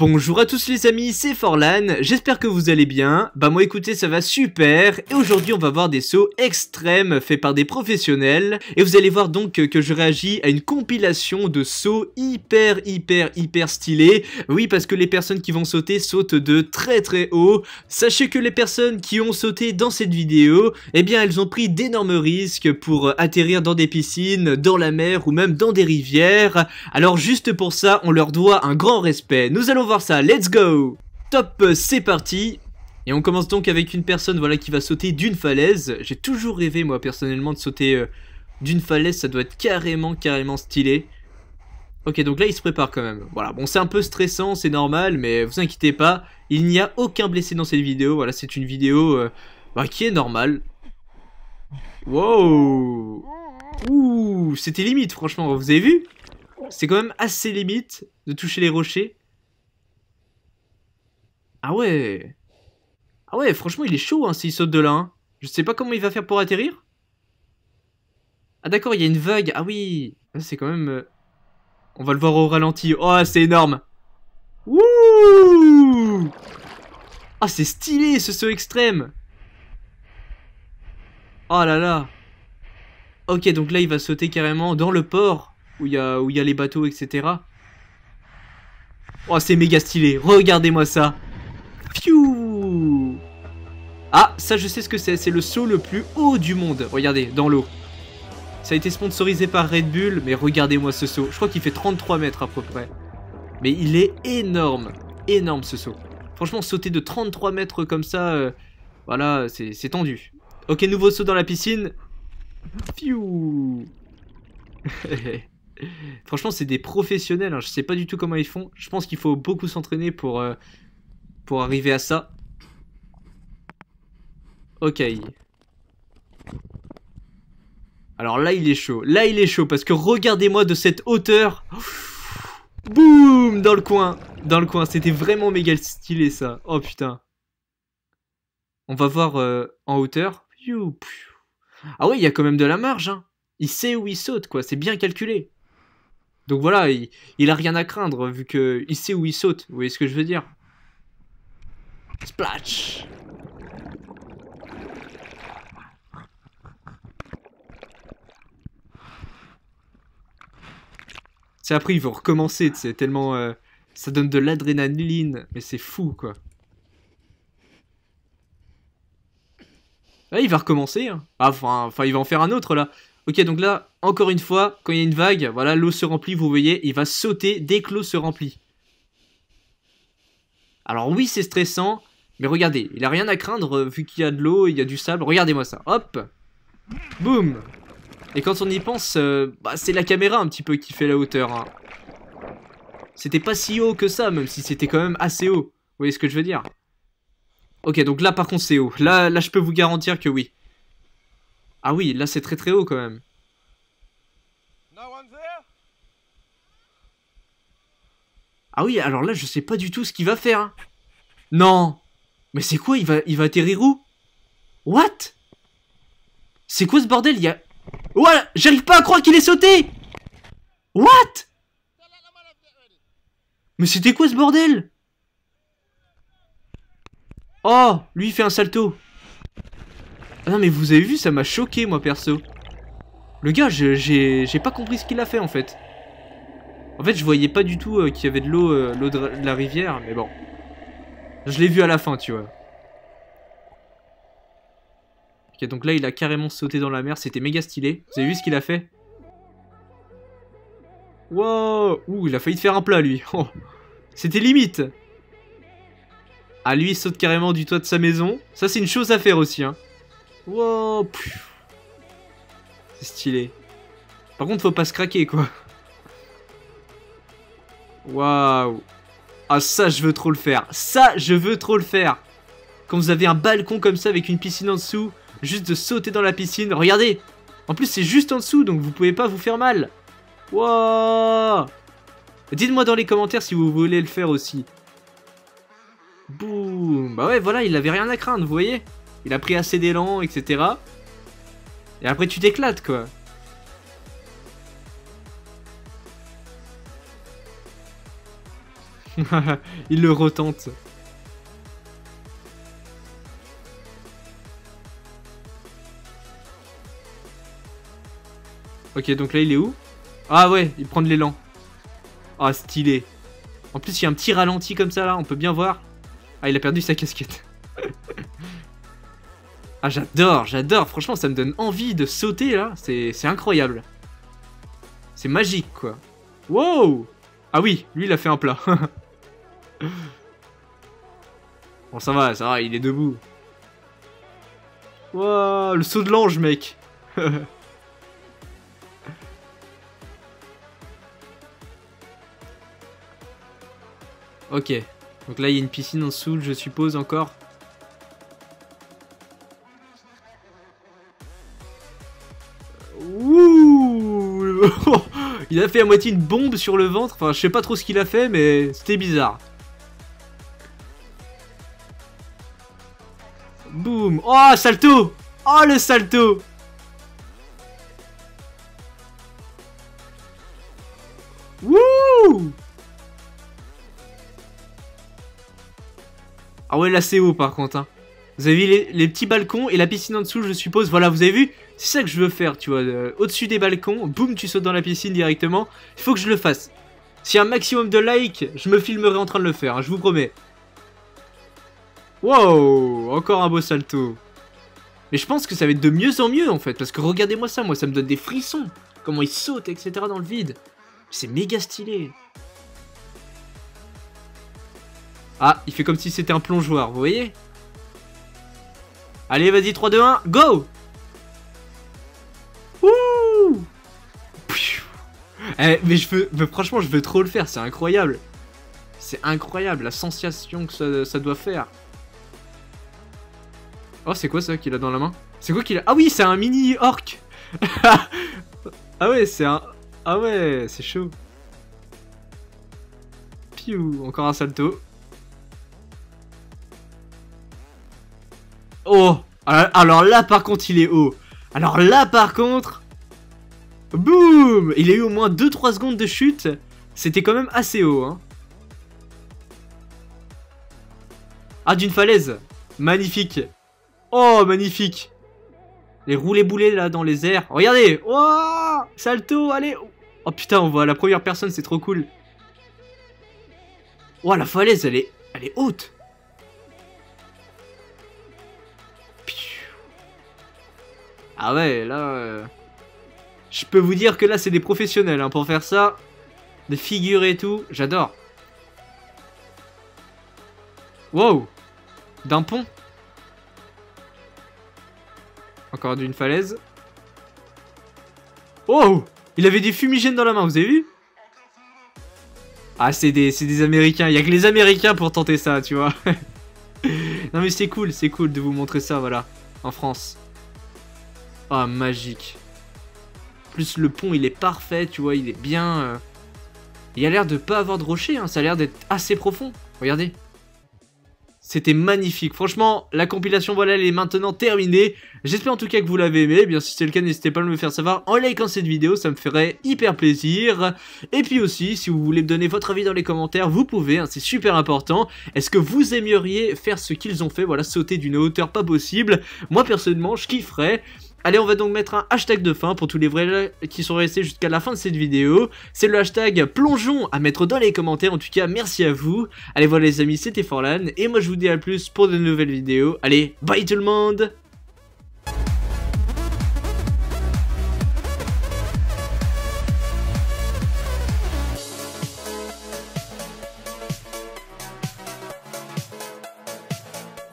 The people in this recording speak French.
Bonjour à tous les amis, c'est Forlan, j'espère que vous allez bien. Bah moi écoutez, ça va super, et aujourd'hui on va voir des sauts extrêmes faits par des professionnels. Et vous allez voir donc que je réagis à une compilation de sauts hyper stylés. Oui, parce que les personnes qui vont sauter sautent de très haut. Sachez que les personnes qui ont sauté dans cette vidéo, eh bien elles ont pris d'énormes risques pour atterrir dans des piscines, dans la mer ou même dans des rivières. Alors juste pour ça, on leur doit un grand respect. Nous allons voir ça, let's go. Top, c'est parti. Et on commence donc avec une personne voilà, qui va sauter d'une falaise. J'ai toujours rêvé moi personnellement de sauter d'une falaise, ça doit être carrément stylé. Ok, donc là il se prépare quand même. Voilà, bon c'est un peu stressant, c'est normal, mais vous inquiétez pas, il n'y a aucun blessé dans cette vidéo. Voilà, c'est une vidéo qui est normale. Wow. Ouh, c'était limite franchement, vous avez vu? C'est quand même assez limite de toucher les rochers. Ah ouais. Ah ouais, franchement, il est chaud hein, s'il saute de là. Hein. Je sais pas comment il va faire pour atterrir. Ah d'accord, il y a une vague. Ah oui. C'est quand même... On va le voir au ralenti. Oh, c'est énorme. Wouh. Ah, c'est stylé ce saut extrême. Oh là là. Ok, donc là, il va sauter carrément dans le port où il y a les bateaux, etc. Oh, c'est méga stylé. Regardez-moi ça. Pfiou. Ah, ça je sais ce que c'est le saut le plus haut du monde. Regardez, dans l'eau. Ça a été sponsorisé par Red Bull, mais regardez-moi ce saut. Je crois qu'il fait 33 mètres à peu près. Mais il est énorme. Énorme ce saut. Franchement, sauter de 33 mètres comme ça, voilà, c'est tendu. Ok, nouveau saut dans la piscine. Pfiou. Franchement, c'est des professionnels. Hein. Je sais pas du tout comment ils font. Je pense qu'il faut beaucoup s'entraîner pour arriver à ça. Ok. Alors là, il est chaud. Là, il est chaud parce que regardez-moi de cette hauteur. Boum, dans le coin. Dans le coin. C'était vraiment méga stylé ça. Oh putain. On va voir en hauteur. Ah ouais, il y a quand même de la marge. Hein. Il sait où il saute, quoi. C'est bien calculé. Donc voilà, il a rien à craindre vu qu'il sait où il saute. Vous voyez ce que je veux dire? Splash. C'est après ils vont recommencer, c'est tellement ça donne de l'adrénaline, mais c'est fou quoi. Là il va recommencer hein. Ah, enfin il va en faire un autre là. Ok, donc là encore une fois quand il y a une vague, voilà l'eau se remplit, vous voyez, il va sauter dès que l'eau se remplit. Alors oui c'est stressant, mais regardez, il a rien à craindre vu qu'il y a de l'eau, il y a du sable. Regardez-moi ça, hop, boum. Et quand on y pense, c'est la caméra un petit peu qui fait la hauteur. Hein. C'était pas si haut que ça, même si c'était quand même assez haut. Vous voyez ce que je veux dire? Ok, donc là par contre c'est haut. Là je peux vous garantir que oui. Ah oui, là c'est très haut quand même. Ah oui, alors là je sais pas du tout ce qu'il va faire. Hein. Non. Mais c'est quoi, il va atterrir où? What? C'est quoi ce bordel? Il y a... Voilà, j'arrive pas à croire qu'il est sauté. What? Mais c'était quoi ce bordel? Oh, lui il fait un salto. Ah non mais vous avez vu, ça m'a choqué moi perso. Le gars, j'ai pas compris ce qu'il a fait en fait. En fait je voyais pas du tout qu'il y avait de l'eau de la rivière, mais bon. Je l'ai vu à la fin, tu vois. Ok, donc là il a carrément sauté dans la mer, c'était méga stylé. Vous avez vu ce qu'il a fait? Wow. Ouh, il a failli faire un plat lui. Oh. C'était limite. Ah lui il saute carrément du toit de sa maison. Ça c'est une chose à faire aussi hein. Wow. C'est stylé. Par contre faut pas se craquer quoi. Waouh. Ah ça je veux trop le faire. Ça je veux trop le faire. Quand vous avez un balcon comme ça avec une piscine en dessous, juste de sauter dans la piscine. Regardez. En plus c'est juste en dessous donc vous pouvez pas vous faire mal. Waouh. Dites-moi dans les commentaires si vous voulez le faire aussi. Boum. Bah ouais voilà, il avait rien à craindre, vous voyez. Il a pris assez d'élan, etc. Et après tu t'éclates quoi. Il le retente. Ok, donc là, il est où? Ah ouais, il prend de l'élan. Ah, stylé. En plus, il y a un petit ralenti comme ça, là, on peut bien voir. Ah, il a perdu sa casquette. Ah, j'adore, j'adore. Franchement, ça me donne envie de sauter, là. C'est incroyable. C'est magique, quoi. Wow! Ah oui, lui, il a fait un plat. Bon, ça va, il est debout. Wow, le saut de l'ange, mec. Ok. Donc là, il y a une piscine en dessous, je suppose, encore. Ouh. Il a fait à moitié une bombe sur le ventre. Enfin, je sais pas trop ce qu'il a fait, mais c'était bizarre. Boum. Oh, salto. Oh, le salto. Wouh. Ah ouais, là c'est haut par contre, hein. Vous avez vu les petits balcons et la piscine en dessous, je suppose. Voilà, vous avez vu? C'est ça que je veux faire, tu vois. Au-dessus des balcons, boum, tu sautes dans la piscine directement. Il faut que je le fasse. S'il y a un maximum de likes, je me filmerai en train de le faire, hein, je vous promets. Wow, encore un beau salto. Mais je pense que ça va être de mieux en mieux, en fait. Parce que regardez-moi ça, moi, ça me donne des frissons. Comment il saute, etc. dans le vide. C'est méga stylé. Ah, il fait comme si c'était un plongeoir, vous voyez? Allez, vas-y, 3, 2, 1, go! Ouh! Eh, mais franchement, je veux trop le faire, c'est incroyable. C'est incroyable, la sensation que ça doit faire. Oh, c'est quoi ça qu'il a dans la main? C'est quoi qu'il a? Ah oui, c'est un mini orc. Ah ouais, c'est un... Ah ouais, c'est chaud. Piou, encore un salto. Oh! Alors là, par contre, il est haut. Alors là, par contre... Boum! Il a eu au moins 2-3 secondes de chute. C'était quand même assez haut, hein. Ah, d'une falaise. Magnifique. Oh, magnifique. Les roulés-boulés, là, dans les airs. Regardez! Oh! Salto, allez! Oh, putain, on voit la première personne, c'est trop cool. Oh, la falaise, elle est haute. Ah ouais, là... Je peux vous dire que là, c'est des professionnels, hein, pour faire ça. Des figures et tout, j'adore. Wow! D'un pont. Encore d'une falaise. Oh! Il avait des fumigènes dans la main, vous avez vu? Ah, c'est des Américains. Il n'y a que les Américains pour tenter ça, tu vois. Non mais c'est cool de vous montrer ça, voilà. En France. Ah, magique. Plus le pont, il est parfait, tu vois, il est bien... Il a l'air de pas avoir de rocher, hein, ça a l'air d'être assez profond. Regardez. C'était magnifique. Franchement, la compilation, voilà, elle est maintenant terminée. J'espère en tout cas que vous l'avez aimé. Bien, si c'est le cas, n'hésitez pas à me le faire savoir en likant cette vidéo. Ça me ferait hyper plaisir. Et puis aussi, si vous voulez me donner votre avis dans les commentaires, vous pouvez, hein, c'est super important. Est-ce que vous aimeriez faire ce qu'ils ont fait? Voilà, sauter d'une hauteur pas possible. Moi, personnellement, je kifferais. Allez, on va donc mettre un hashtag de fin pour tous les vrais qui sont restés jusqu'à la fin de cette vidéo. C'est le hashtag plongeon à mettre dans les commentaires. En tout cas, merci à vous. Allez, voilà les amis, c'était Forlan. Et moi, je vous dis à plus pour de nouvelles vidéos. Allez, bye tout le monde!